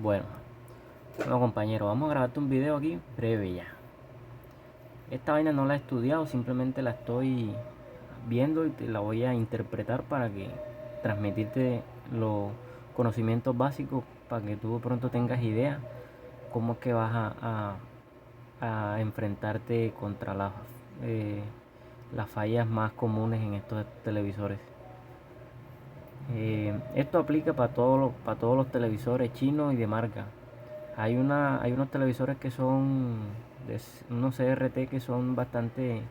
Bueno, compañero, vamos a grabarte un video aquí breve ya. Esta vaina no la he estudiado, simplemente la estoy viendo y te la voy a interpretar para que transmitirte los conocimientos básicos para que tú de pronto tengas idea cómo es que vas a enfrentarte contra eh, las fallas más comunes en estos televisores. Esto aplica para todos los televisores chinos y de marca. Hay unos televisores que son unos CRT que son bastante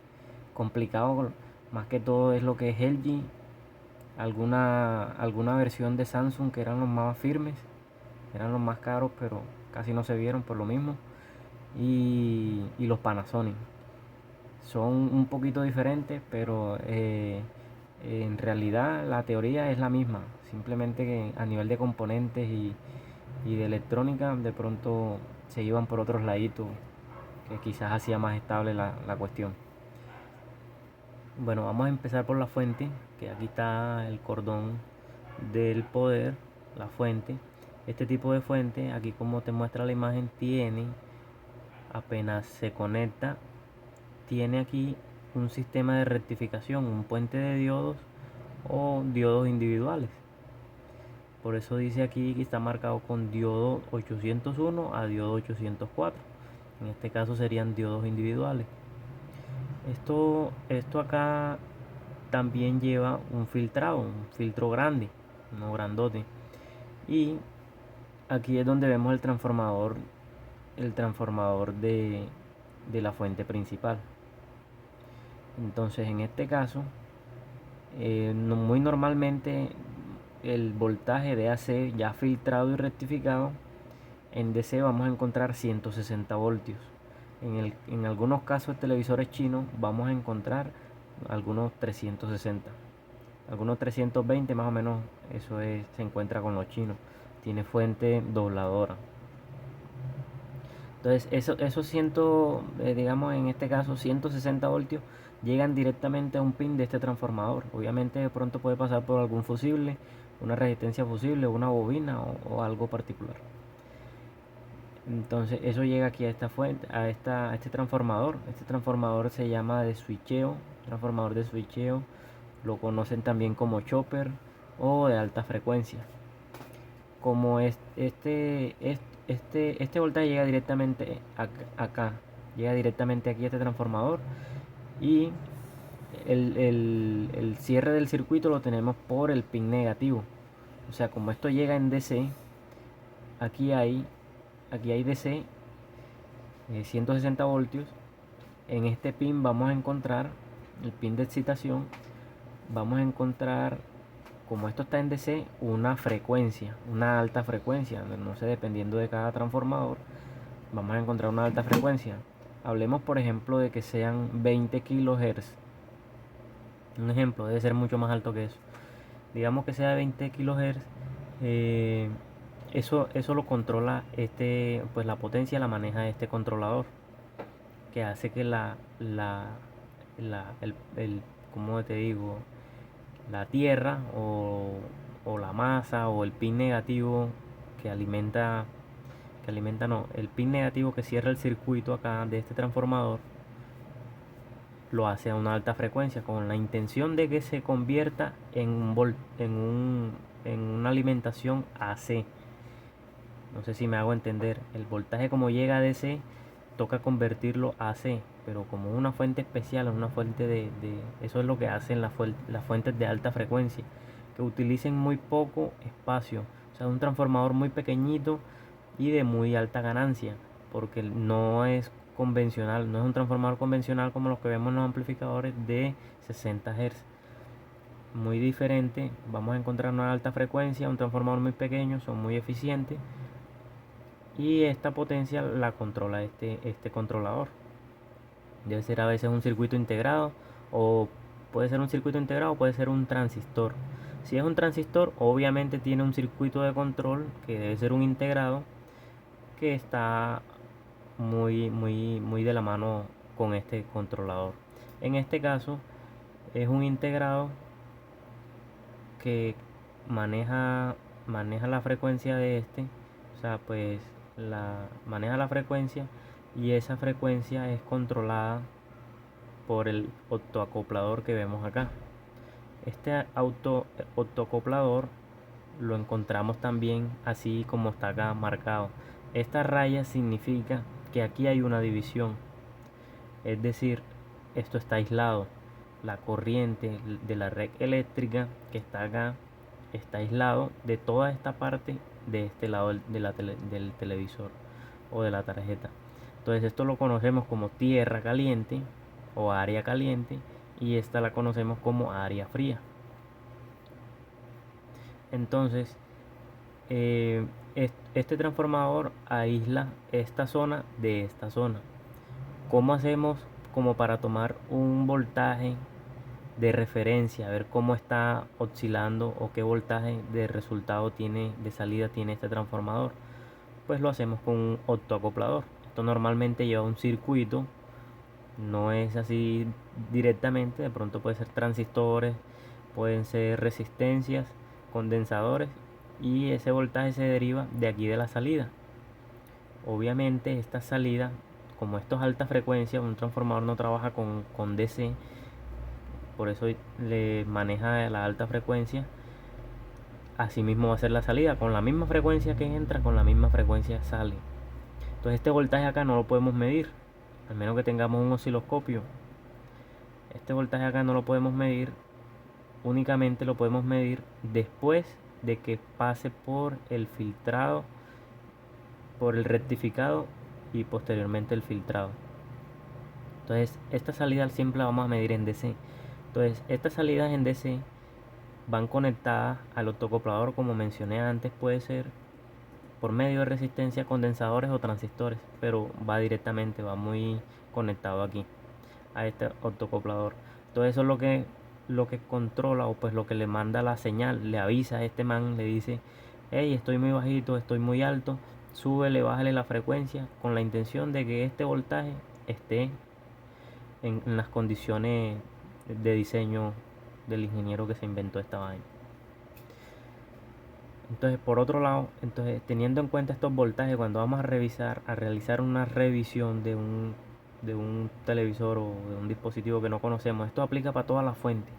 complicados. Más que todo es lo que es LG, alguna versión de Samsung que eran los más firmes, eran los más caros, pero casi no se vieron por lo mismo. Y los Panasonic son un poquito diferentes, pero en realidad la teoría es la misma. Simplemente que a nivel de componentes y de electrónica de pronto se iban por otros laditos que quizás hacía más estable la cuestión. Bueno, vamos a empezar por la fuente, que aquí está el cordón del poder, la fuente. Este tipo de fuente, aquí como te muestra la imagen, tiene, apenas se conecta, tiene aquí un sistema de rectificación, un puente de diodos o diodos individuales. Por eso dice aquí que está marcado con diodo 801 a diodo 804. En este caso serían diodos individuales. Esto acá también lleva un filtrado, un filtro grande, no grandote. Y aquí es donde vemos el transformador de la fuente principal. Entonces en este caso, muy normalmente el voltaje de AC ya filtrado y rectificado, en DC vamos a encontrar 160 voltios. En algunos casos de televisores chinos vamos a encontrar algunos 360, algunos 320 más o menos. Se encuentra con los chinos. Tiene fuente dobladora. Entonces esos digamos en este caso 160 voltios llegan directamente a un pin de este transformador. Obviamente de pronto puede pasar por algún fusible, una resistencia fusible, una bobina o algo particular. Entonces eso llega aquí a esta fuente, a este transformador. Este transformador se llama de switcheo, transformador de switcheo. Lo conocen también como chopper o de alta frecuencia. Como este voltaje llega directamente acá, llega directamente aquí a este transformador, y el cierre del circuito lo tenemos por el pin negativo. O sea, como esto llega en DC, aquí hay, aquí hay DC 160 voltios. En este pin vamos a encontrar el pin de excitación, vamos a encontrar, como esto está en DC, una frecuencia, una alta frecuencia, no sé, dependiendo de cada transformador, vamos a encontrar una alta frecuencia. Hablemos, por ejemplo, de que sean 20 kHz. Un ejemplo, debe ser mucho más alto que eso. Digamos que sea 20 kHz. eh, eso lo controla pues la potencia la maneja este controlador, que hace que ¿cómo te digo? La tierra o la masa o el pin negativo que alimenta, no, el pin negativo que cierra el circuito acá de este transformador, lo hace a una alta frecuencia con la intención de que se convierta en una alimentación AC. No sé si me hago entender. El voltaje, como llega a DC, toca convertirlo a AC, pero como una fuente especial, una fuente eso es lo que hacen las fuentes de alta frecuencia, que utilicen muy poco espacio. O sea, un transformador muy pequeñito y de muy alta ganancia, porque no es convencional, no es un transformador convencional como los que vemos en los amplificadores de 60 Hz. Muy diferente, vamos a encontrar una alta frecuencia, un transformador muy pequeño, son muy eficientes, y esta potencia la controla este controlador. Debe ser a veces un circuito integrado, o puede ser un circuito integrado o puede ser un transistor. Si es un transistor, obviamente tiene un circuito de control que debe ser un integrado, que está muy de la mano con este controlador. En este caso es un integrado que maneja la frecuencia de este. O sea, pues maneja la frecuencia, y esa frecuencia es controlada por el autoacoplador que vemos acá. Este autoacoplador lo encontramos también así como está acá marcado. Esta raya significa que aquí hay una división, es decir, esto está aislado. La corriente de la red eléctrica que está acá está aislado de toda esta parte de este lado del televisor o de la tarjeta. Entonces esto lo conocemos como tierra caliente o área caliente, y esta la conocemos como área fría. Entonces este transformador aísla esta zona de esta zona. ¿Cómo hacemos como para tomar un voltaje de referencia, a ver cómo está oscilando o qué voltaje de resultado tiene, de salida tiene este transformador? Pues lo hacemos con un autoacoplador. Esto normalmente lleva un circuito, no es así directamente, de pronto puede ser transistores, pueden ser resistencias, condensadores, y ese voltaje se deriva de aquí de la salida. Obviamente esta salida, como esto es alta frecuencia, un transformador no trabaja con DC, por eso le maneja la alta frecuencia. Así mismo va a ser la salida, con la misma frecuencia que entra, con la misma frecuencia sale. Entonces este voltaje acá no lo podemos medir, al menos que tengamos un osciloscopio. Este voltaje acá no lo podemos medir, únicamente lo podemos medir después de que pase por el filtrado, por el rectificado y posteriormente el filtrado. Entonces esta salida siempre la vamos a medir en DC. Entonces estas salidas en DC van conectadas al autoacoplador, como mencioné antes, puede ser por medio de resistencia, condensadores o transistores, pero va directamente, va muy conectado aquí a este autoacoplador. Todo eso es lo que controla, o pues lo que le manda la señal, le avisa a este man, le dice: hey, estoy muy bajito, estoy muy alto, súbele, bájale la frecuencia, con la intención de que este voltaje esté en las condiciones de diseño del ingeniero que se inventó esta vaina. Entonces, por otro lado, entonces, teniendo en cuenta estos voltajes, cuando vamos a realizar una revisión de un televisor o de un dispositivo que no conocemos, esto aplica para todas las fuentes.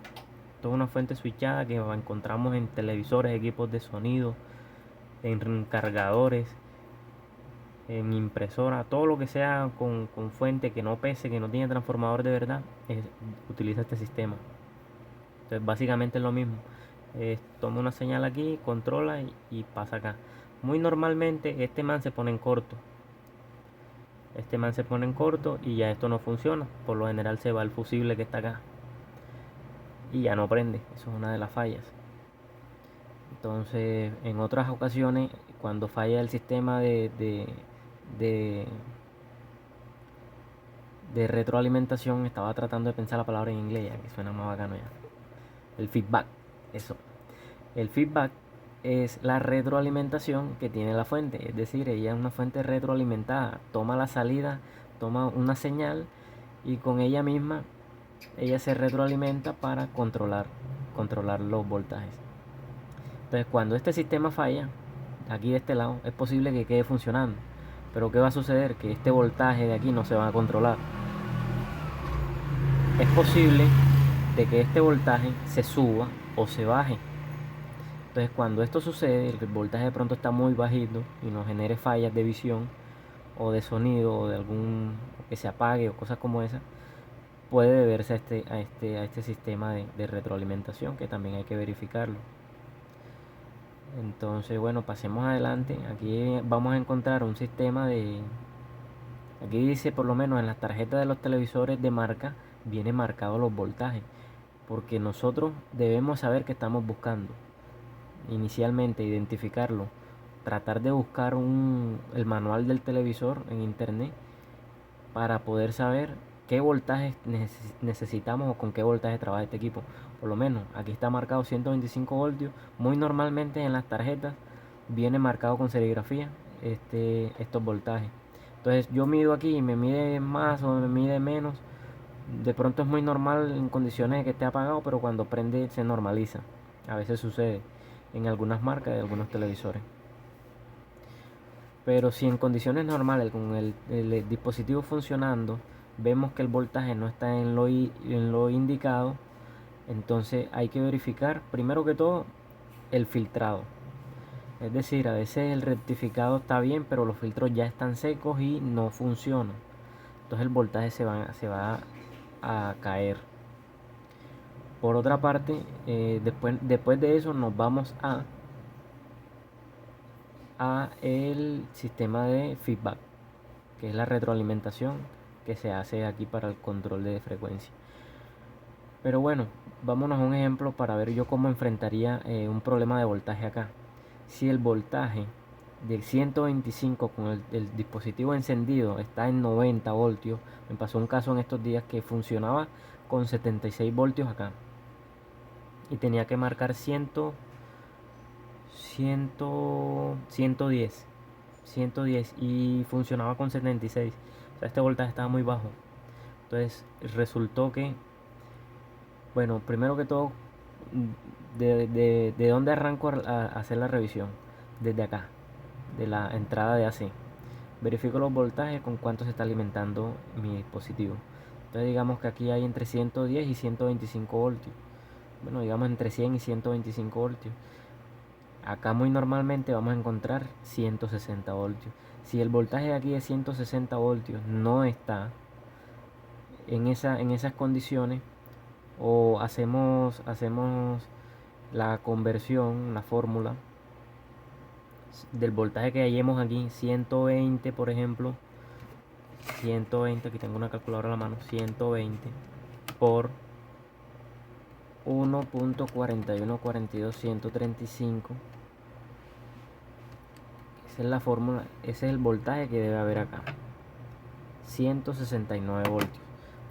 Esto es una fuente switchada que encontramos en televisores, equipos de sonido, en cargadores, en impresora, todo lo que sea con fuente que no pese, que no tiene transformador de verdad, utiliza este sistema. Entonces básicamente es lo mismo. Toma una señal aquí, controla y pasa acá. Muy normalmente este man se pone en corto. Este man se pone en corto y ya esto no funciona. Por lo general se va el fusible que está acá y ya no prende. Eso es una de las fallas. Entonces, en otras ocasiones, cuando falla el sistema de, de retroalimentación, estaba tratando de pensar la palabra en inglés, ya que suena más bacano ya. El feedback, eso. El feedback es la retroalimentación que tiene la fuente, es decir, ella es una fuente retroalimentada. Toma la salida, toma una señal y con ella misma, ella se retroalimenta para controlar los voltajes. Entonces, cuando este sistema falla, aquí de este lado, es posible que quede funcionando. Pero ¿qué va a suceder? Que este voltaje de aquí no se va a controlar. Es posible de que este voltaje se suba o se baje. Entonces, cuando esto sucede, el voltaje de pronto está muy bajito y nos genere fallas de visión o de sonido o de algún que se apague o cosas como esa, puede deberse a este sistema de retroalimentación, que también hay que verificarlo. Entonces, bueno, pasemos adelante. Aquí vamos a encontrar un sistema aquí dice, por lo menos en las tarjetas de los televisores de marca, viene marcado los voltajes, porque nosotros debemos saber qué estamos buscando. Inicialmente identificarlo, tratar de buscar el manual del televisor en internet para poder saber qué voltaje necesitamos o con qué voltaje trabaja este equipo. Por lo menos aquí está marcado 125 voltios. Muy normalmente en las tarjetas viene marcado con serigrafía estos voltajes. Entonces yo mido aquí y me mide más o me mide menos. De pronto es muy normal en condiciones de que esté apagado, pero cuando prende se normaliza. A veces sucede en algunas marcas de algunos televisores. Pero si en condiciones normales, con el dispositivo funcionando, vemos que el voltaje no está en lo indicado, entonces hay que verificar primero que todo el filtrado. Es decir, a veces el rectificado está bien, pero los filtros ya están secos y no funcionan. Entonces el voltaje se va a caer. Por otra parte, después de eso nos vamos a el sistema de feedback, que es la retroalimentación que se hace aquí para el control de frecuencia. Pero bueno, vámonos a un ejemplo para ver yo cómo enfrentaría un problema de voltaje acá. Si el voltaje de 125 con el dispositivo encendido está en 90 voltios, me pasó un caso en estos días que funcionaba con 76 voltios acá y tenía que marcar 110 y funcionaba con 76. O sea, este voltaje estaba muy bajo. Entonces resultó que, bueno, primero que todo, de dónde arranco a hacer la revisión. Desde acá, de la entrada de AC. Verifico los voltajes con cuánto se está alimentando mi dispositivo. Entonces digamos que aquí hay entre 110 y 125 voltios. Bueno, digamos entre 100 y 125 voltios. Acá muy normalmente vamos a encontrar 160 voltios. Si el voltaje de aquí de 160 voltios no está en esas condiciones, o hacemos la conversión, la fórmula del voltaje que hallemos aquí, 120 por ejemplo, 120, aquí tengo una calculadora a la mano, 120 por 1.4142135. Esa es la fórmula, ese es el voltaje que debe haber acá. 169 voltios.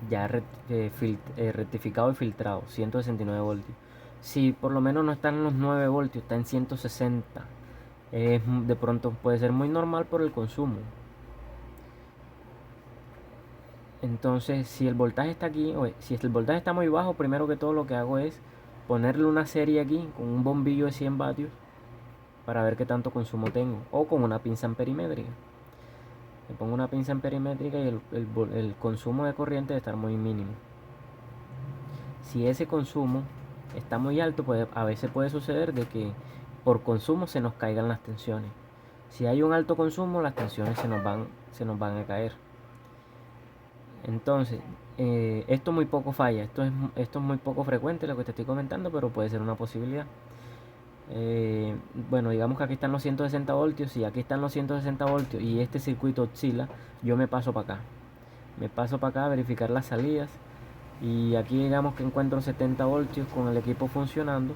Ya rectificado y filtrado, 169 voltios. Si por lo menos no están en los 9 voltios, está en 160. De pronto puede ser muy normal por el consumo. Entonces, si el voltaje está aquí, o si el voltaje está muy bajo, primero que todo lo que hago es ponerle una serie aquí con un bombillo de 100 vatios para ver qué tanto consumo tengo, o con una pinza amperimétrica. Le pongo una pinza amperimétrica y el consumo de corriente debe estar muy mínimo. Si ese consumo está muy alto, pues a veces puede suceder de que por consumo se nos caigan las tensiones. Si hay un alto consumo, las tensiones se nos van a caer. Entonces, esto muy poco falla, esto es muy poco frecuente lo que te estoy comentando, pero puede ser una posibilidad. Bueno, digamos que aquí están los 160 voltios, y aquí están los 160 voltios y este circuito oscila, yo me paso para acá. Me paso para acá a verificar las salidas, y aquí digamos que encuentro 70 voltios con el equipo funcionando.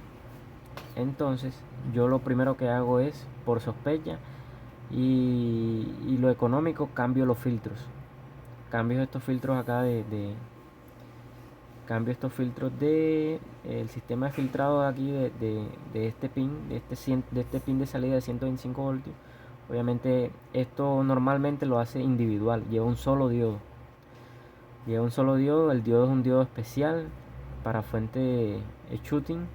Entonces yo lo primero que hago es, por sospecha y lo económico, cambio los filtros. Cambio estos filtros acá cambio estos filtros de el sistema de filtrado de aquí de este pin, de este pin de salida de 125 voltios. Obviamente esto normalmente lo hace individual, lleva un solo diodo. El diodo es un diodo especial para fuente de shooting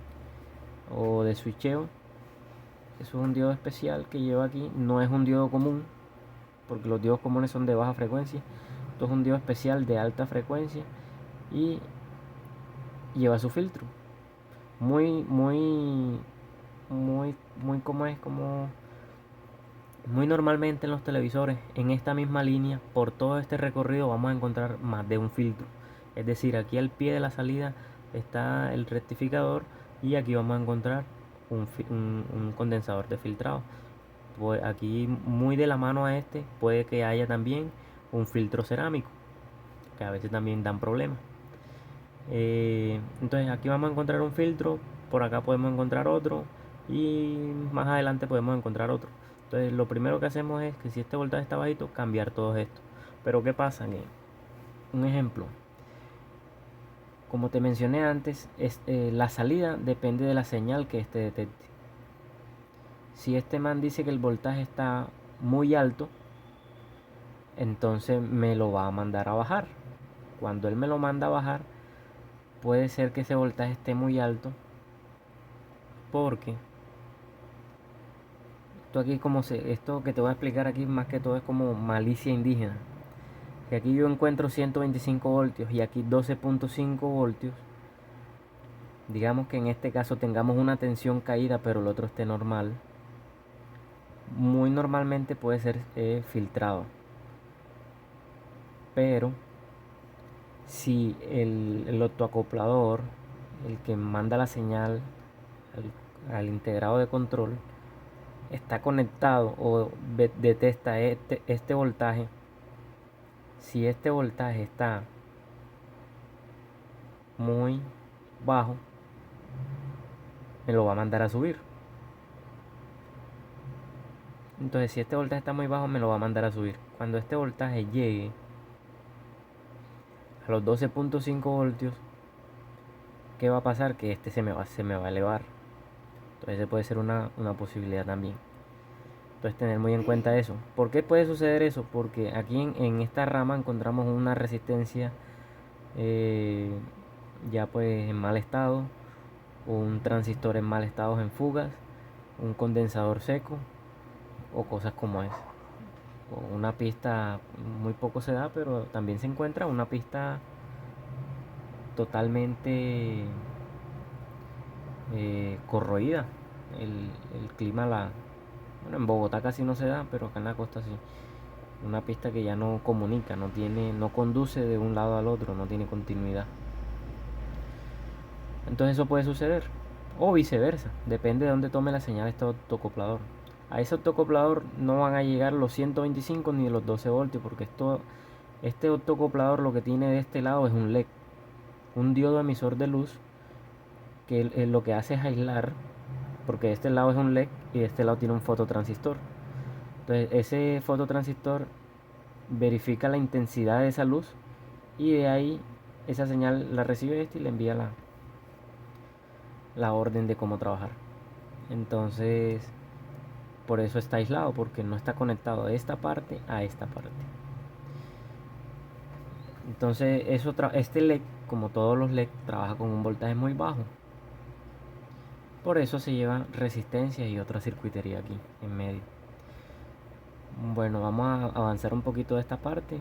o de switcheo. Eso es un diodo especial que lleva aquí, no es un diodo común, porque los diodos comunes son de baja frecuencia. Esto es un diodo especial de alta frecuencia y lleva su filtro. Muy como es, como muy normalmente en los televisores, en esta misma línea, por todo este recorrido vamos a encontrar más de un filtro. Es decir, aquí al pie de la salida está el rectificador, y aquí vamos a encontrar un condensador de filtrado. Pues aquí muy de la mano a este puede que haya también un filtro cerámico, que a veces también dan problemas. Entonces aquí vamos a encontrar un filtro, por acá podemos encontrar otro, y más adelante podemos encontrar otro. Entonces lo primero que hacemos es que si este voltaje está bajito, cambiar todo esto. Pero ¿qué pasa? Que, un ejemplo, como te mencioné antes, la salida depende de la señal que este detecte. Si este man dice que el voltaje está muy alto, entonces me lo va a mandar a bajar. Cuando él me lo manda a bajar, puede ser que ese voltaje esté muy alto, porque Esto aquí esto que te voy a explicar aquí más que todo es como malicia indígena. Si aquí yo encuentro 125 voltios y aquí 12.5 voltios, digamos que en este caso tengamos una tensión caída pero el otro esté normal, muy normalmente puede ser filtrado. Pero si el autoacoplador, el que manda la señal al integrado de control, está conectado o detecta este voltaje, si este voltaje está muy bajo, me lo va a mandar a subir. Entonces, si este voltaje está muy bajo, me lo va a mandar a subir. Cuando este voltaje llegue a los 12.5 voltios, ¿qué va a pasar? Que este se me va a elevar. Entonces, ese puede ser una posibilidad también. Entonces, tener muy en cuenta eso. ¿Por qué puede suceder eso? Porque aquí en esta rama encontramos una resistencia eh, ya pues en mal estado, un transistor en mal estado en fugas, un condensador seco o cosas como es. O una pista muy poco se da, pero también se encuentra una pista totalmente corroída. El clima bueno, en Bogotá casi no se da, pero acá en la costa sí. Una pista que ya no comunica, no conduce de un lado al otro, no tiene continuidad. Entonces eso puede suceder. O viceversa, depende de dónde tome la señal este autoacoplador. A ese autoacoplador no van a llegar los 125 ni los 12 voltios, porque este autoacoplador lo que tiene de este lado es un LED, un diodo emisor de luz, que lo que hace es aislar, porque de este lado es un LED y de este lado tiene un fototransistor. Entonces ese fototransistor verifica la intensidad de esa luz y de ahí esa señal la recibe este y le envía la orden de cómo trabajar. Entonces, por eso está aislado, porque no está conectado de esta parte a esta parte. Entonces, este LED, como todos los LED, trabaja con un voltaje muy bajo. Por eso se lleva resistencia y otra circuitería aquí en medio. Bueno, vamos a avanzar un poquito de esta parte.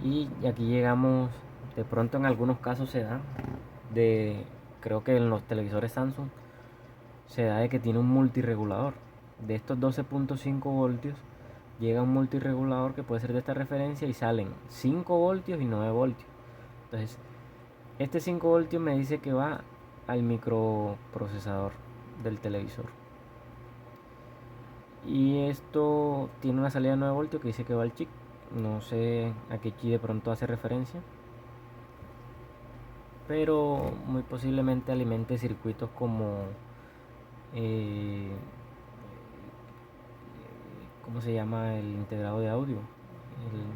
Y aquí llegamos, de pronto en algunos casos se da, creo que en los televisores Samsung, se da de que tiene un multiregulador. De estos 12.5 voltios, llega un multiregulador que puede ser de esta referencia y salen 5 voltios y 9 voltios. Entonces, este 5 voltios me dice que va al microprocesador del televisor. Y esto tiene una salida de 9 voltios que dice que va al chip. No sé a qué chip de pronto hace referencia, pero muy posiblemente alimente circuitos como ¿cómo se llama? El integrado de audio,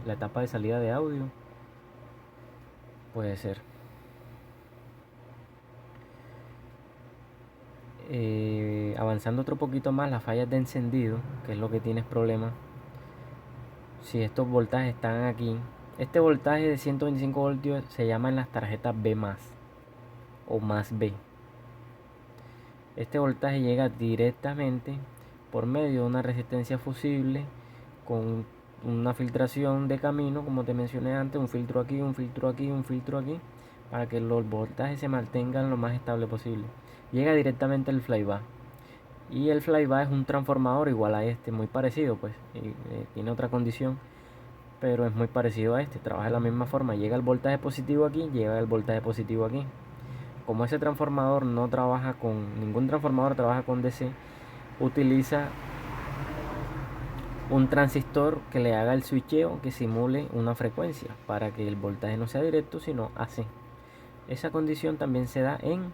la etapa de salida de audio, puede ser. Avanzando otro poquito más, las fallas de encendido, que es lo que tienes problema. Si estos voltajes están aquí, este voltaje de 125 voltios se llama en las tarjetas B más o más B. Este voltaje llega directamente por medio de una resistencia fusible con una filtración de camino, como te mencioné antes, un filtro aquí, un filtro aquí, un filtro aquí, para que los voltajes se mantengan lo más estable posible. Llega directamente el flyback. Y el flyback es un transformador igual a este, muy parecido, pues, tiene otra condición, pero es muy parecido a este, trabaja de la misma forma. Llega el voltaje positivo aquí, llega el voltaje positivo aquí. Como ese transformador no trabaja ningún transformador trabaja con DC, utiliza un transistor que le haga el switcheo que simule una frecuencia para que el voltaje no sea directo sino AC. Esa condición también se da en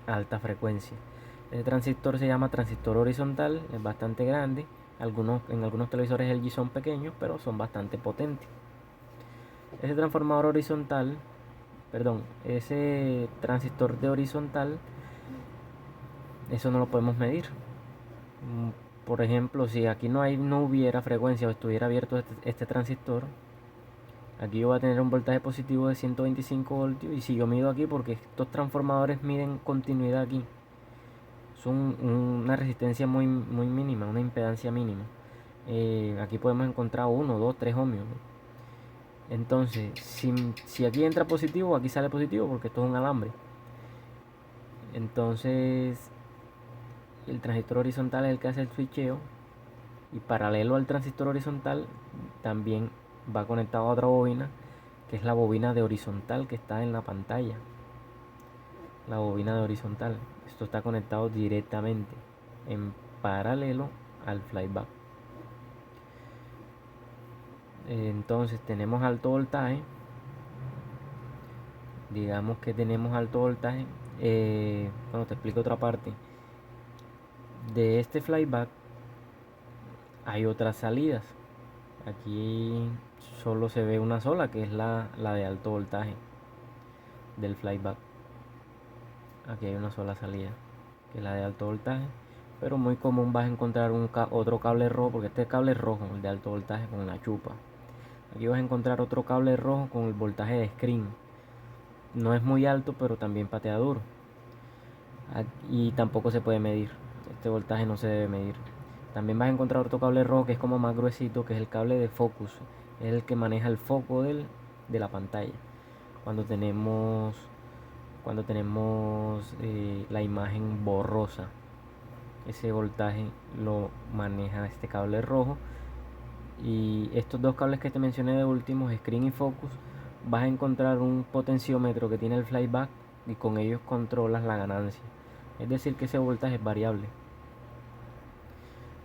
alta frecuencia. Ese transistor se llama transistor horizontal, es bastante grande. En algunos televisores LG son pequeños, pero son bastante potentes. Ese transformador horizontal, ese transistor de horizontal, eso no lo podemos medir. Por ejemplo, si aquí no hubiera frecuencia o estuviera abierto este transistor, aquí yo voy a tener un voltaje positivo de 125 voltios. Y si yo mido aquí, porque estos transformadores miden continuidad aquí, Son una resistencia muy, muy mínima, una impedancia mínima. Aquí podemos encontrar 1, 2, 3 ohmios, ¿no? Entonces, si aquí entra positivo, aquí sale positivo porque esto es un alambre. Entonces, el transistor horizontal es el que hace el switcheo, y paralelo al transistor horizontal también va conectado a otra bobina, que es la bobina de horizontal que está en la pantalla. La bobina de horizontal, esto está conectado directamente en paralelo al flyback. Entonces tenemos alto voltaje, digamos que tenemos alto voltaje. Bueno, te explico otra parte. De este flyback hay otras salidas. Aquí solo se ve una sola, que es la de alto voltaje del flyback. Aquí hay una sola salida, que es la de alto voltaje. Pero muy común vas a encontrar otro cable rojo, porque este cable es rojo, el de alto voltaje con la chupa. Aquí vas a encontrar otro cable rojo con el voltaje de screen. No es muy alto, pero también patea duro. Y tampoco se puede medir. Este voltaje no se debe medir. También vas a encontrar otro cable rojo que es como más gruesito, que es el cable de focus. Es el que maneja el foco de la pantalla. Cuando tenemos, la imagen borrosa, ese voltaje lo maneja este cable rojo. Y estos dos cables que te mencioné de últimos, screen y focus, vas a encontrar un potenciómetro que tiene el flyback, y con ellos controlas la ganancia. Es decir, que ese voltaje es variable.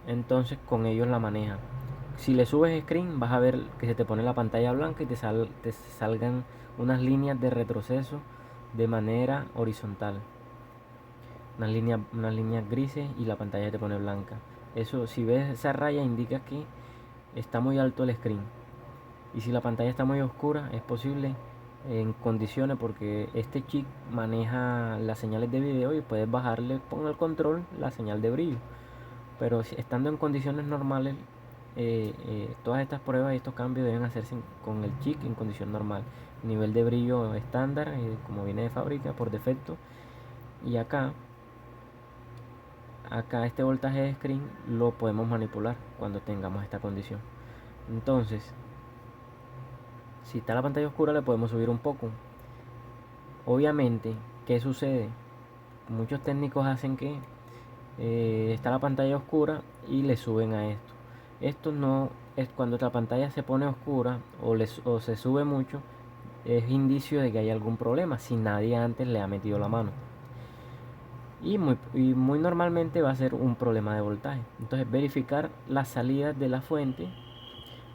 Entonces con ellos la maneja. Si le subes screen, vas a ver que se te pone la pantalla blanca y te salgan unas líneas de retroceso de manera horizontal. Unas líneas grises, y la pantalla te pone blanca. Eso, si ves esa raya, indica que está muy alto el screen. Y si la pantalla está muy oscura, es posible en condiciones, porque este chip maneja las señales de video y puedes bajarle con el control la señal de brillo. Pero estando en condiciones normales, todas estas pruebas y estos cambios deben hacerse con el chip en condición normal. Nivel de brillo estándar, como viene de fábrica por defecto. Y acá este voltaje de screen lo podemos manipular cuando tengamos esta condición. Entonces, si está la pantalla oscura, le podemos subir un poco. Obviamente, ¿qué sucede? Muchos técnicos hacen que está la pantalla oscura y le suben a esto. Esto no es cuando la pantalla se pone oscura o se sube mucho, es indicio de que hay algún problema si nadie antes le ha metido la mano. Y muy normalmente va a ser un problema de voltaje. Entonces, verificar las salidas de la fuente,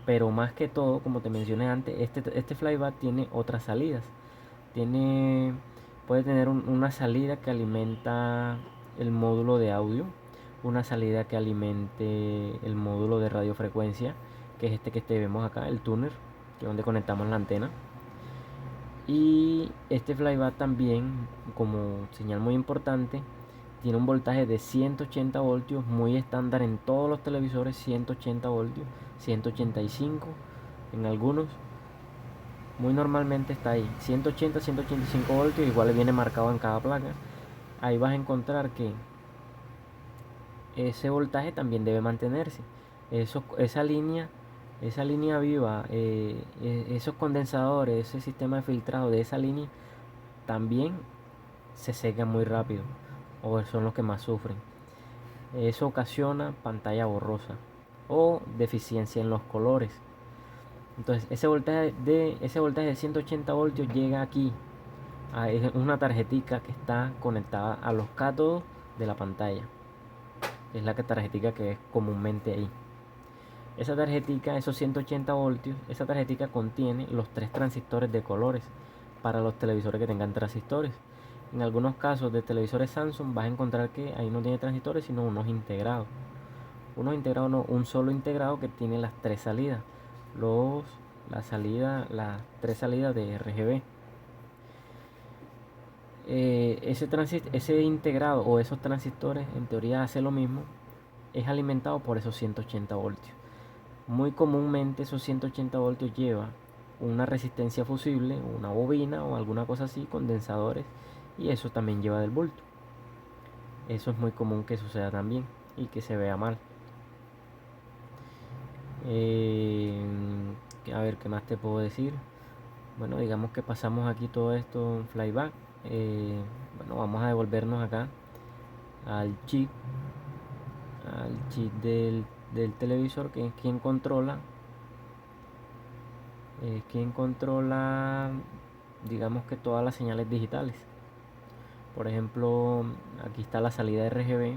pero más que todo, como te mencioné antes, este flyback tiene otras salidas. Puede tener una salida que alimenta el módulo de audio, una salida que alimente el módulo de radiofrecuencia, que es este que vemos acá, el tuner, que es donde conectamos la antena. Y este flyback también, como señal muy importante, tiene un voltaje de 180 voltios, muy estándar en todos los televisores, 180 voltios, 185 en algunos. Muy normalmente está ahí, 180, 185 voltios, igual viene marcado en cada placa. Ahí vas a encontrar que ese voltaje también debe mantenerse. Esa línea viva, esos condensadores, ese sistema de filtrado de esa línea también se secan muy rápido, o son los que más sufren. Eso ocasiona pantalla borrosa o deficiencia en los colores. Entonces ese voltaje de 180 voltios llega aquí a una tarjetica que está conectada a los cátodos de la pantalla. Es la tarjetica que es comúnmente ahí. Esa tarjetica, esos 180 voltios, esa tarjetica contiene los 3 transistores de colores para los televisores que tengan transistores. En algunos casos de televisores Samsung vas a encontrar que ahí no tiene transistores, sino unos integrados. Un solo integrado que tiene las 3 salidas. Las 3 salidas de RGB. Ese integrado o esos transistores en teoría hace lo mismo, es alimentado por esos 180 voltios. Muy comúnmente esos 180 voltios lleva una resistencia fusible, una bobina o alguna cosa así, condensadores, y eso también lleva del voltio. Eso es muy común que suceda también y que se vea mal. Eh, a ver, ¿qué más te puedo decir? Bueno, digamos que pasamos aquí todo esto en flyback. Bueno, vamos a devolvernos acá al chip, del televisor, que es quien controla, digamos que todas las señales digitales. Por ejemplo, aquí está la salida RGB,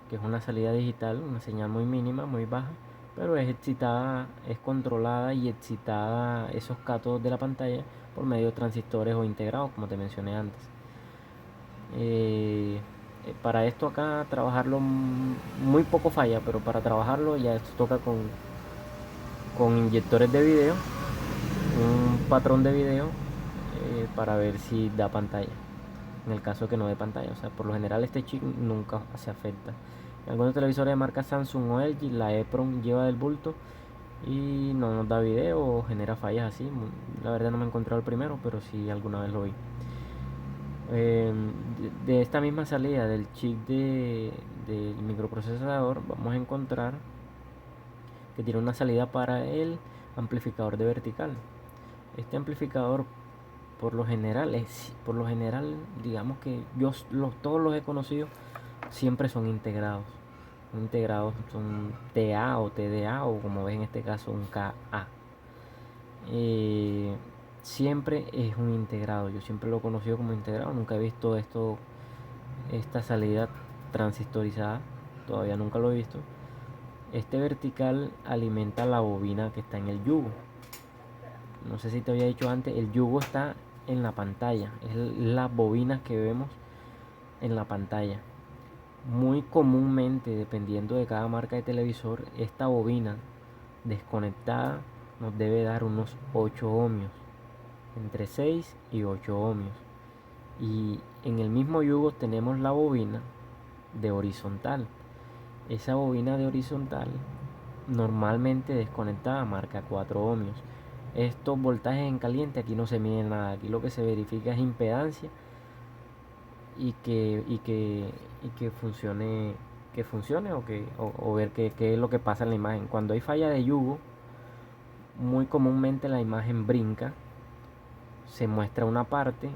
que es una salida digital, una señal muy mínima, muy baja, pero es excitada, es controlada y excitada esos cátodos de la pantalla por medio de transistores o integrados, como te mencioné antes. Para esto acá trabajarlo muy poco falla, pero para trabajarlo ya esto toca con inyectores de video, un patrón de video, para ver si da pantalla. En el caso que no dé pantalla, o sea, por lo general este chip nunca se afecta. En algunos televisores de marca Samsung o LG, la EPROM lleva del bulto y no nos da video o genera fallas así. La verdad no me he encontrado el primero, pero sí alguna vez lo vi. De esta misma salida del chip del microprocesador vamos a encontrar que tiene una salida para el amplificador de vertical. Este amplificador por lo general digamos que todos los he conocido, siempre son integrados. Son TA o TDA o como ves en este caso un KA. Eh, Siempre es un integrado, yo siempre lo he conocido como integrado, nunca he visto esta salida transistorizada, todavía nunca lo he visto. Este vertical alimenta la bobina que está en el yugo. No sé si te había dicho antes, el yugo está en la pantalla, es las bobinas que vemos en la pantalla. Muy comúnmente, dependiendo de cada marca de televisor, esta bobina desconectada nos debe dar unos 8 ohmios, entre 6 y 8 ohmios. Y en el mismo yugo tenemos la bobina de horizontal. Esa bobina de horizontal normalmente desconectada marca 4 ohmios. Estos voltajes en caliente aquí no se mide nada, aquí lo que se verifica es impedancia y que funcione o ver qué es lo que pasa en la imagen. Cuando hay falla de yugo, muy comúnmente la imagen brinca, se muestra una parte,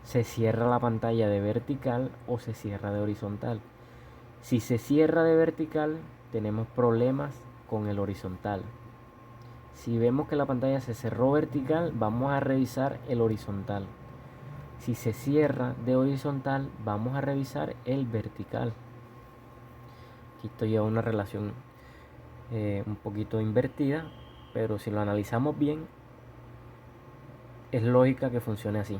se cierra la pantalla de vertical o se cierra de horizontal. Si se cierra de vertical, tenemos problemas con el horizontal. Si vemos que la pantalla se cerró vertical, vamos a revisar el horizontal. Si se cierra de horizontal, vamos a revisar el vertical. Aquí esto lleva una relación un poquito invertida, pero si lo analizamos bien, es lógica que funcione así.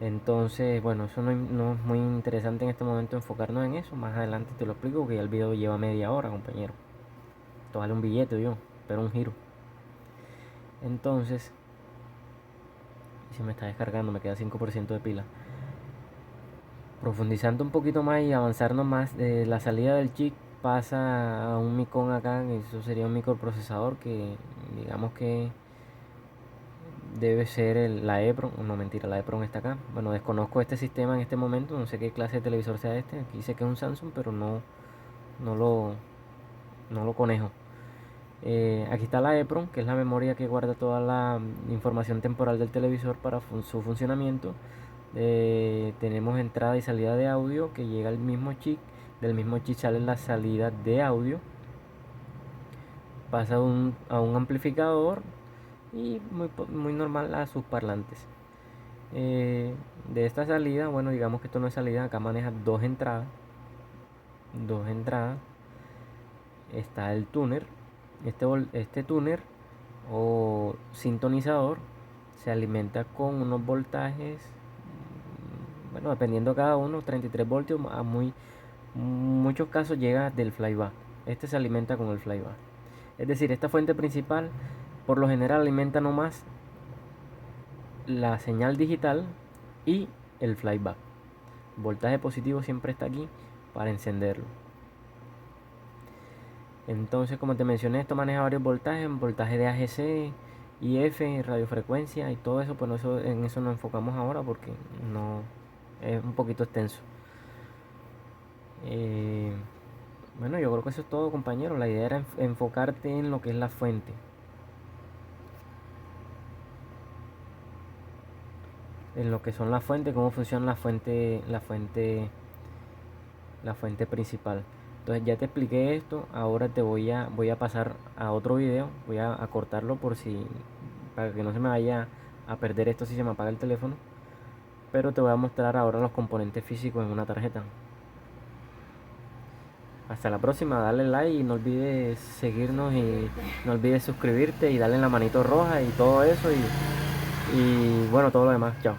Entonces, bueno, eso no es muy interesante en este momento enfocarnos en eso. Más adelante te lo explico porque ya el video lleva media hora, compañero. Esto vale un billete, yo, pero un giro. Entonces, si me está descargando, me queda 5% de pila. Profundizando un poquito más y avanzarnos más, la salida del chip pasa a un micón acá, eso sería un microprocesador que digamos que debe ser la EPROM, no mentira, la EPROM está acá. Bueno, desconozco este sistema en este momento, no sé qué clase de televisor sea este, aquí sé que es un Samsung, pero no lo, no lo conejo. Aquí está la EPROM, que es la memoria que guarda toda la información temporal del televisor para su funcionamiento. Tenemos entrada y salida de audio que llega al mismo chip. Del mismo chip sale la salida de audio. Pasa a un amplificador y muy normal a sus parlantes. De esta salida, bueno, digamos que esto no es salida, acá maneja dos entradas. Dos entradas. Está el tuner. Este tuner o sintonizador se alimenta con unos voltajes, bueno, dependiendo de cada uno, 33 voltios, a muchos casos llega del flyback. Este se alimenta con el flyback. Es decir, esta fuente principal por lo general alimenta nomás la señal digital y el flyback. Voltaje positivo siempre está aquí para encenderlo. Entonces, como te mencioné, esto maneja varios voltajes, voltaje de AGC, IF, radiofrecuencia y todo eso, pues en eso nos enfocamos ahora porque no es un poquito extenso. Eh, bueno, yo creo que eso es todo, compañero. La idea era enfocarte en lo que es la fuente. En lo que son las fuentes, cómo funciona la fuente principal. Entonces ya te expliqué esto, ahora voy a pasar a otro video, voy a cortarlo para que no se me vaya a perder esto si se me apaga el teléfono. Pero te voy a mostrar ahora los componentes físicos en una tarjeta. Hasta la próxima, dale like y no olvides seguirnos y no olvides suscribirte y darle la manito roja y todo eso y bueno, todo lo demás. Chao.